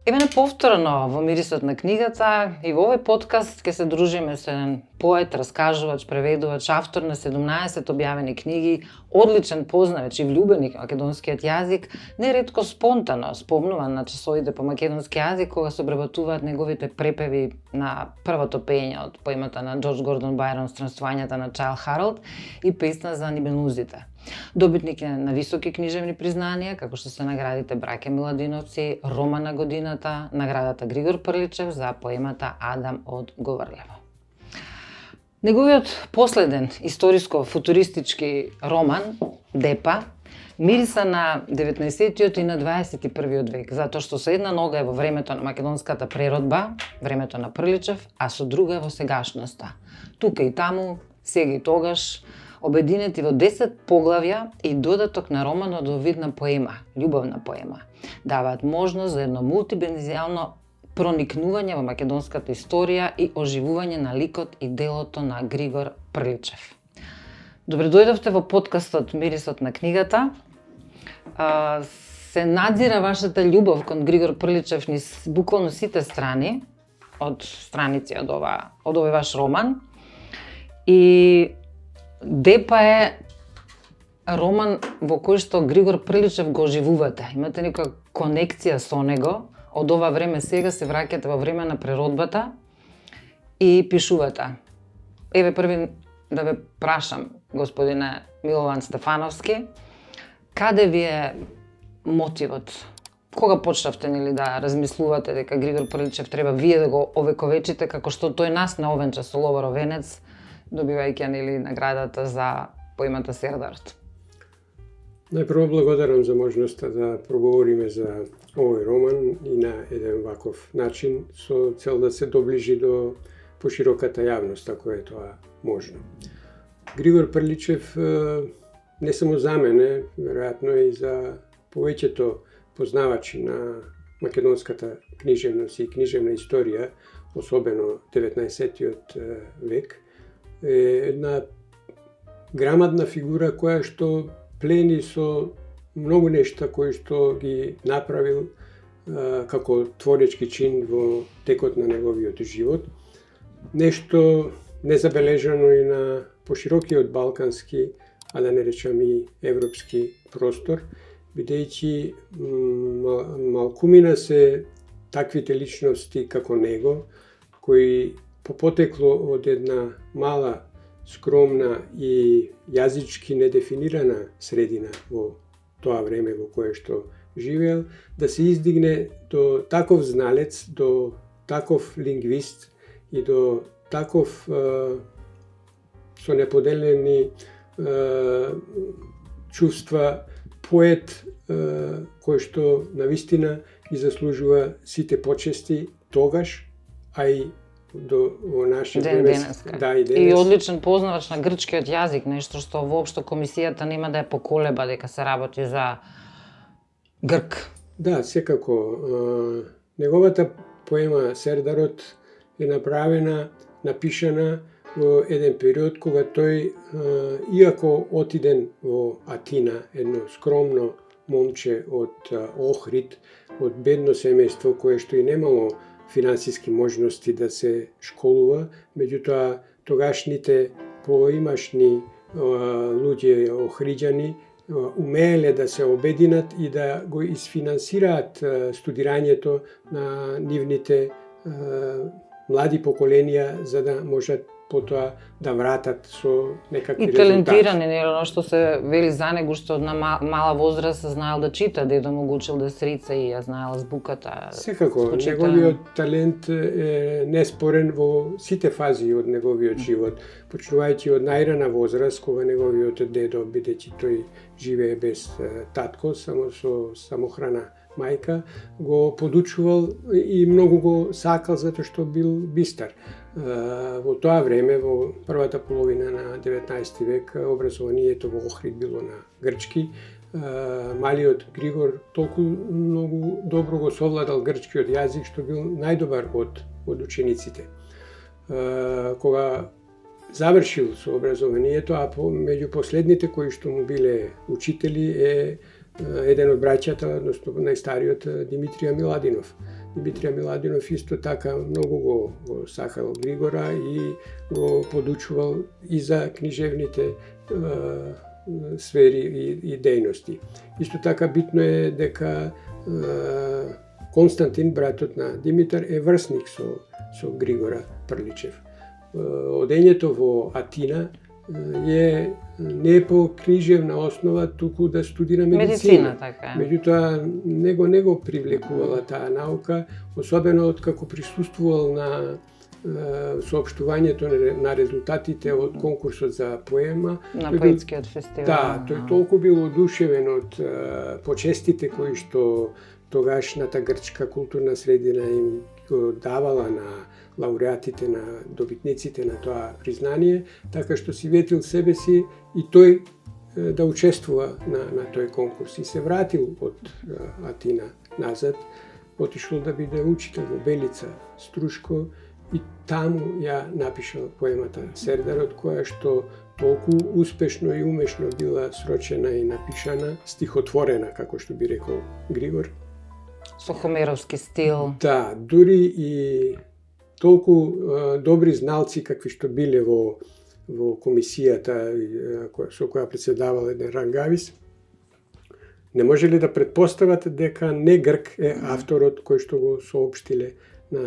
Еве на повторно во мирисот на книгата и во овој подкаст ќе се дружиме со еден поет, раскажувач, преведувач, автор на 17 објавени книги, одличен познавач и влюбеник на македонскиот јазик, неретко спонтано спомнуван на часовите по македонски јазик кога се обработуваат неговите препеви на првото пење од поемата на Џорџ Гордон Бајрон Странствувањата на Чајлд Харолд и песна за Нибелунзите. Добитник е на високи книжевни признанија, како што се наградите Браке Миладиновци, Роман на годината, наградата Григор Прличев за поемата Адам од Говорлево. Неговиот последен историско-футуристички роман, Депа, мириса на 19-тиот и на 21-тиот век, затоа што со една нога е во времето на македонската преродба, времето на Прличев, а со друга е во сегашноста. Тука и таму, сега и тогаш, обединети во 10 поглавја и додаток на романот во вид на поема, љубовна поема, даваат можност за едно мултидимenzionално проникнување во македонската историја и оживување на ликот и делото на Григор Прличев. Добре дојдовте во подкастот Мирисот на книгата. Се надзира вашата љубов кон Григор Прличев низ буквално сите страни, од страници од овој ваш роман. И Депа е роман во кој што Григор Прличев го оживувате. Имате некоја конекција со него, од ова време сега се враќате во време на преродбата и пишувате. Еве први да ве прашам, господине Милован Стефановски, каде ви е мотивот? Кога почнавте да размислувате дека Григор Прличев треба вие да го овековечите како што тој нас на овенча со Ловро Венец, добивајќи наградата за поемата Сердарот? Најпрво благодарам за можноста да проговориме за овој роман и на еден ваков начин со цел да се доближи до пошироката јавност, ако е тоа можно. Григор Прличев не само за мене, веројатно и за повеќето познавачи на македонската книжевност и книжевна историја, особено 19-тиот век, е една грамадна фигура која што плени со многу нешта кои што ги направил како творечки чин во текот на неговиот живот. Нешто незабележано и на поширокиот балкански, а да не речам и европски простор, бидејќи малкумина се таквите личности како него, кои по потекло од една мала, скромна и јазички недефинирана средина во тоа време во кое што живеел, да се издигне до таков зналец, до таков лингвист и до таков со неподелени чувства поет кој што навистина ги заслужува сите почести тогаш, а и до наше време, да, и денес. И одличен познавач на грчкиот јазик, нешто што воопшто комисијата нема да ја поколеба дека се работи за грк. Да, секако. Неговата поема Сердарот е направена, напишана во еден период кога тој, иако отиден во Атина, едно скромно момче од Охрид, од бедно семејство кое што и немало финансиски можности да се школува, меѓутоа тогашните поимашни луѓе охриѓани умееле да се обединат и да го isfinansираат студирањето на нивните млади поколенија за да можат потоа да вратат со некакви резултати. И талентирани, оно што се вели за него, што на мала возраст знаел да чита, дедо му го учил да срица и ја знаел збуката. Секако, неговиот талент е неспорен во сите фази од неговиот живот, почнувајќи од најрана возраст, кога неговиот дедо, бидејќи тој живее без татко, само со самохрана мајка, го подучувал и многу го сакал затоа што бил бистар. Во тоа време, во првата половина на 19 век, образованието во Охрид било на грчки. Малиот Григор толку многу добро го совладал грчкиот јазик што бил најдобар од учениците. Кога завршил со образованието, а меѓу последните кои што му биле учители е еден од браќата, односно најстариот Димитрија Миладинов. Димитрија Миладинов исто така многу го сакал Григора и го подучувал и за книжевните сфери и дејности. Исто така битно е дека Константин, братот на Димитар, е врсник со Григора Прличев. Одењето во Атина не е по книжевна основа, туку да студира медицина. Така. Меѓутоа, не го привлекувала таа наука, особено откако присуствувал на соопштувањето на резултатите од конкурсот за поема. На поетскиот фестивал. Да, тој толку бил одушевен од почестите кои што тогашната грчка културна средина им го давала на лауреатите, на добитниците на тоа признание, така што си ветил себе си и тој да учествува на тој конкурс. И се вратил од Атина назад, отишол да биде учител во Белица, Струшко, и таму ја напишал поемата Сердарот, која што толку успешно и умешно била срочена и напишана, стихотворена, како што би рекол Григор. Со хомеровски стил. Да, дури и толку добри зналци какви што биле во комисијата со која председавал еден Рангавис, не можеле да претпостават дека не грк е авторот кој што го соопштиле на...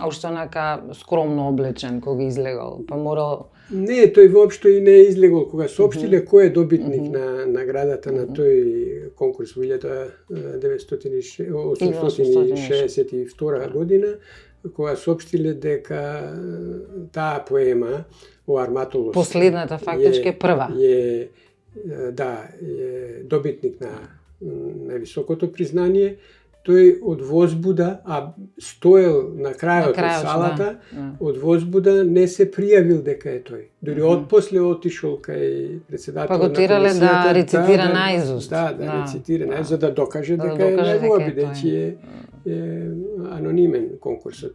А уште онака скромно облечен кога излегал, па морал... Не, тој воопшто и не излегол кога соопштиле кој е добитник на наградата на тој конкурс во 1862 година, кога соопштиле дека таа поема о Арматолос, последната фактички е прва. Е добитник на највисокото признание. Тој од возбуда, а стоел на крајот од салата, од возбуда не се пријавил дека е тој. Дори отпосле отишол кај председател на комисијата. Па го терале да рецитира наизуст. Да рецитира наизуст, за да докаже дека е негова, бидејќи е анонимен конкурсот.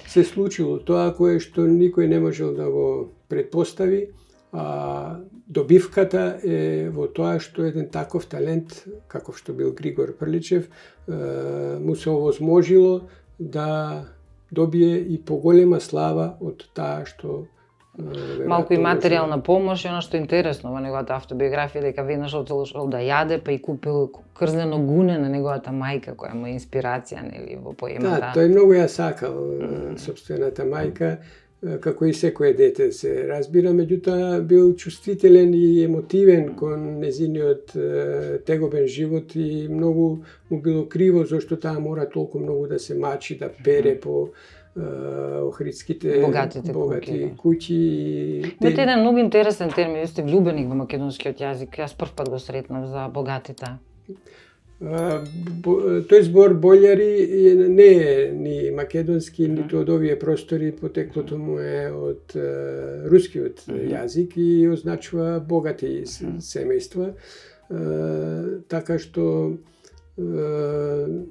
Се случило тоа кое што никој не можел да го предпостави, а добивката е во тоа што еден таков талент, каков што бил Григор Прличев, му се овозможило да добие и поголема слава од таа што малку и материјална помош, и оно што е интересно во неговата автобиографија, дека веднаш отишол да јаде, па и купил крзнено гуне на неговата мајка, која му е инспирација, нели, во поемата. Да, тој многу ја сакал сопствената мајка, како и секое дете се разбира, меѓутоа бил чувствителен и емотивен кон незиниот тегобен живот и многу му било криво зашто таа мора толку многу да се мачи, да пере по охридските богати куќи. Имате еден многу интересен термин, вие сте влюбеник во македонскиот јазик. Јас прв пат го сретнав за богатите. Тој збор бољари не е ни македонски, ниту од овие простори, потеклото му е од рускиот јазик и означува богати семејства. Така што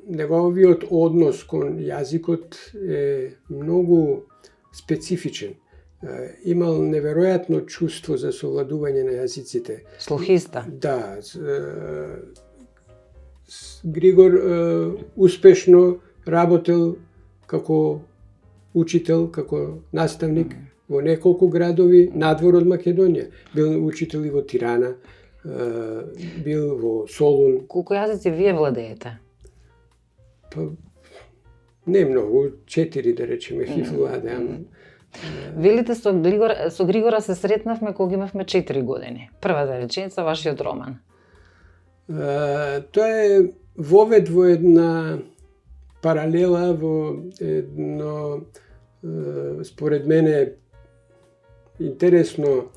неговиот однос кон јазикот е многу специфичен. Имал неверојатно чувство за совладување на јазиците. Слухиста. Да. Григор успешно работел како учител, како наставник во неколку градови надвор од Македонија. Бил учител и во Тирана, бил во Солун. Колку јазици вие владеете? Па, не многу, 4 да речеме, владеам. Велите со Григора се сретнавме кога имавме 4 години. Првата реченица, вашиот роман. Тоа е вовед во една паралела, во едно, според мене, интересно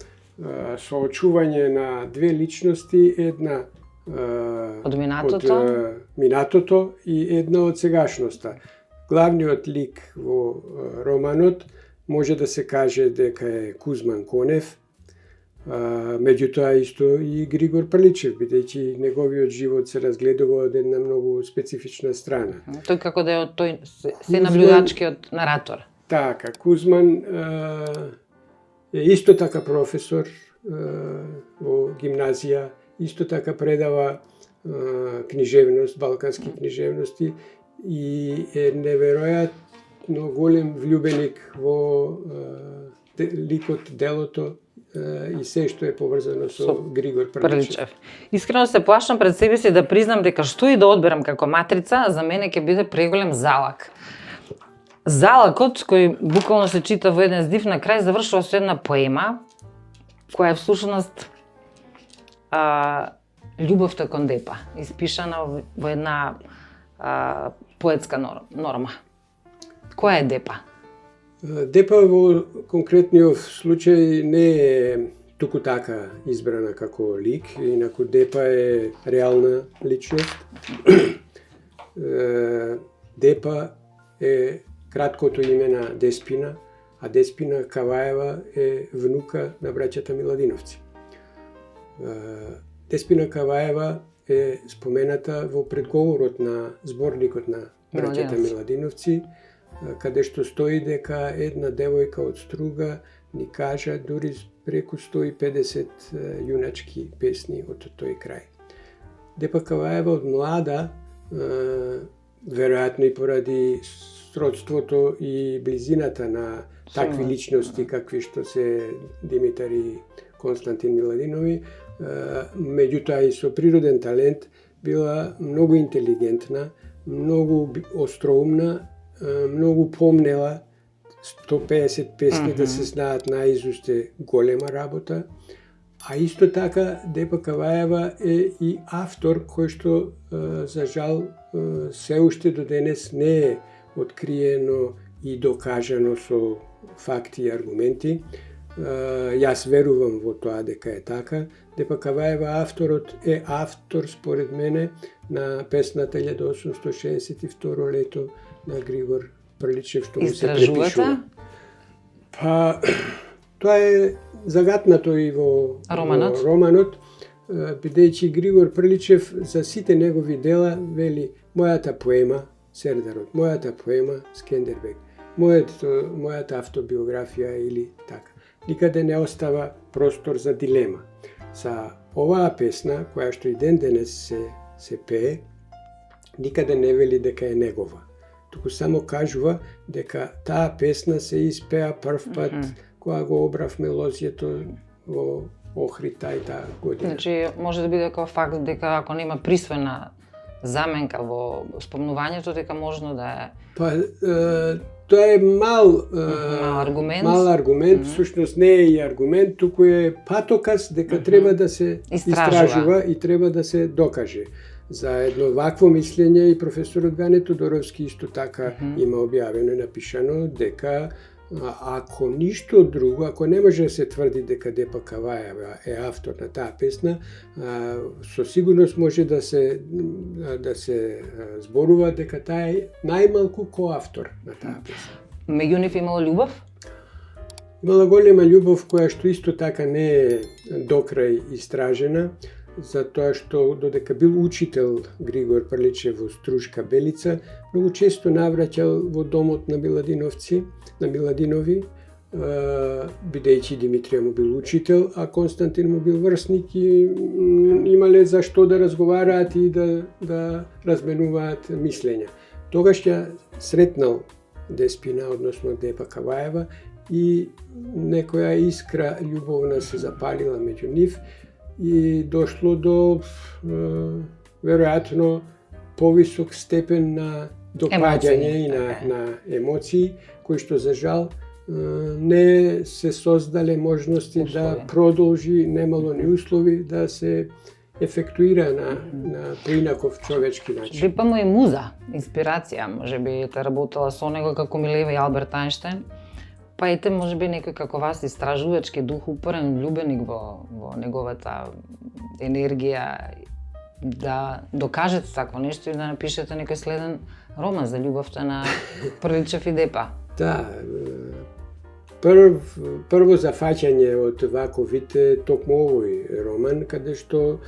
соочување на две личности, една од минатото и една од сегашноста. Главниот лик во романот може да се каже дека е Кузман Конев, меѓутоа исто и Григор Прличев, бидејќи неговиот живот се разгледува од една многу специфична страна. Тој како да е од тој се наблюдачкиот наратор. Така, Кузман е исто така професор во гимназија, исто така предава книжевност, балкански книжевности и е неверојатно голем влюбеник во ликот, делото и се што е поврзано со Григор Прличев. Искрено се плашам пред себе си да признам дека што и да одберам како матрица, за мене ќе биде преголем залак. Залакот, кој буквално се чита во еден здив, на крај завршува со една поема, која е всушност љубовта кон Депа, испишана во една поетска норма. Која е Депа? Депа во конкретниот случај не е туку така избрана како лик, инаку Депа е реална личност. Депа е краткото име на Деспина, а Деспина Каваева е внука на браќата Миладиновци. Деспина Каваева е спомената во предговорот на зборникот на браќата Миладиновци, каде што стои дека една девојка од Струга ни кажа дури преку 150 јуначки песни од тој крај. Депа Каваева од млада, веројатно и поради сродството и близината на такви личности какви што се Димитар и Константин Миладинови, меѓутоа и со природен талент, била многу интелигентна, многу остроумна, многу помнела 150 песни да се знаат наизуст е голема работа, а исто така Депа Каваева е и автор кој што за жал се уште до денес не е откриено и докажано со факти и аргументи. Јас верувам во тоа дека е така. Депа Каваева авторот е автор според мене на песната 1862 лето на Григор Прличев, што му се препишува. Па, тоа е загатнато и во романот, бидејќи Григор Прличев за сите негови дела вели мојата поема Сердарот, мојата поема Скендербег, мојата автобиографија или така. Никаде не остава простор за дилема. За оваа песна, која што и ден денес се пее, никаде не вели дека е негова. Туку само кажува дека таа песна се испеа прв пат кога го обрав мелозијето во Охрид тај година. Значи, може да биде како факт дека ако нема присвоена заменка во спомнувањето, дека можно да е... Па, тоа е мал аргумент, всушност не е и аргумент, туку е патоказ дека треба да се истражува и треба да се докаже. За едно вакво мислење и професорот Гане Тодоровски исто така има објавено и напишано дека ако ништо друго, ако не може да се тврди дека Депа Каваева е автор на таа песна, со сигурност може да се зборува дека таа е најмалку коавтор на таа песна. Меѓу нив имало љубов? Имала голема љубов која што исто така не е докрај истражена, затоа што додека бил учител Григор Прличев во Струшка Белица, многу често навраќал во домот на Миладинови, бидејќи Димитрија му бил учител, а Константин му бил врсник и имале за што да разговараат и да разменуваат мислења. Тогаш ја сретнал Деспина, односно Депа Каваева, и некоја искра љубовна се запалила меѓу нив, и дошло до веројатно повисок степен на допаѓање и на емоции, кои што за жал не се создале можности да продолжи, немало ни услови да се ефектуира на поинаков човечки начин. Депа му е муза, инспирација, можеби работела со него како Милева и Алберт Ајнштајн. Па ете, можеби некој како вас истражувачки дух, упорен, влюбеник во неговата енергија, да докажете такво нешто и да напишете некој следен роман за љубовта на Прличев и Депа. Да, прво зафаќање од ваков вид е токму овој роман, каде што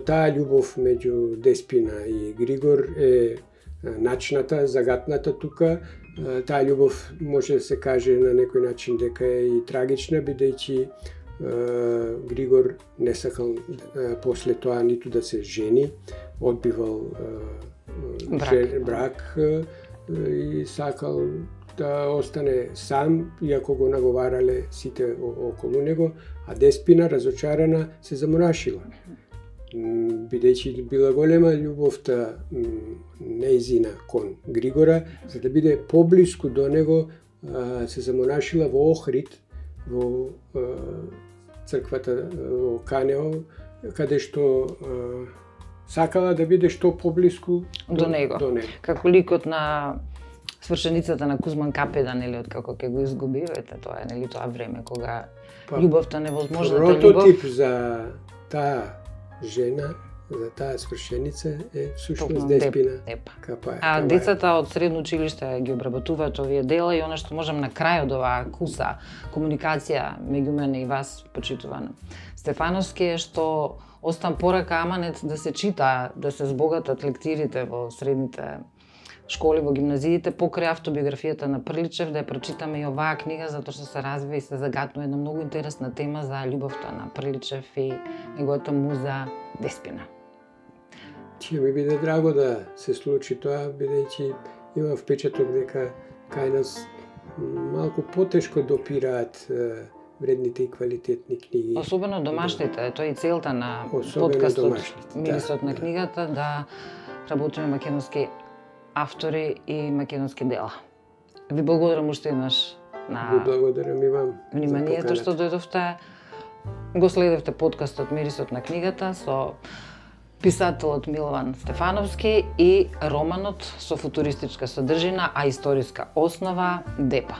таа љубов меѓу Деспина и Григор е начната, загатната тука. Таа љубов може да се каже на некој начин дека е и трагична, бидејќи Григор не сакал после тоа ниту да се жени, одбивал брак и сакал да остане сам, иако го наговарале сите околу него, а Деспина, разочарана, се заморашила. Бидејќи била голема љубовта нејзина кон Григора, за да биде поблиску до него, се замонашила во Охрид, во црквата во Канео, каде што сакала да биде што поблиску до него. Како ликот на свршеницата на Кузман Капедан, нели, од како ќе го изгуби, тоа е, нели, тоа време кога љубовта невозможната љубов. Прототип за таа жена, за таа свршеница е всушност Деспина Капаја. А децата од средно училиште ги обработуваат овие дела и она што можам на крај од оваа куса комуникација меѓу мене и вас, почитуван Стефановски, е што остан порака аманет да се чита, да се збогатат лектирите во средните школи, во гимназиите, покрај автобиографијата на Прличев, да ја прочитаме и оваа книга, затоа што се развива и се загатнува една многу интересна тема за љубовта на Прличев и неговата муза Деспина. Ќе ми биде драго да се случи тоа, бидејќи има впечаток дека кај нас малку потешко допираат вредните и квалитетни книги. Особено домашните, тоа е и целта на подкастот Мирисот на книгата, да работиме македонски автори и македонски дела. Ви благодарам уште еднаш на Ви благодарам и вам вниманието што дојдовте. Го следевте подкастот Мирисот на книгата со писателот Милован Стефановски и романот со футуристичка содржина, а историска основа Депа.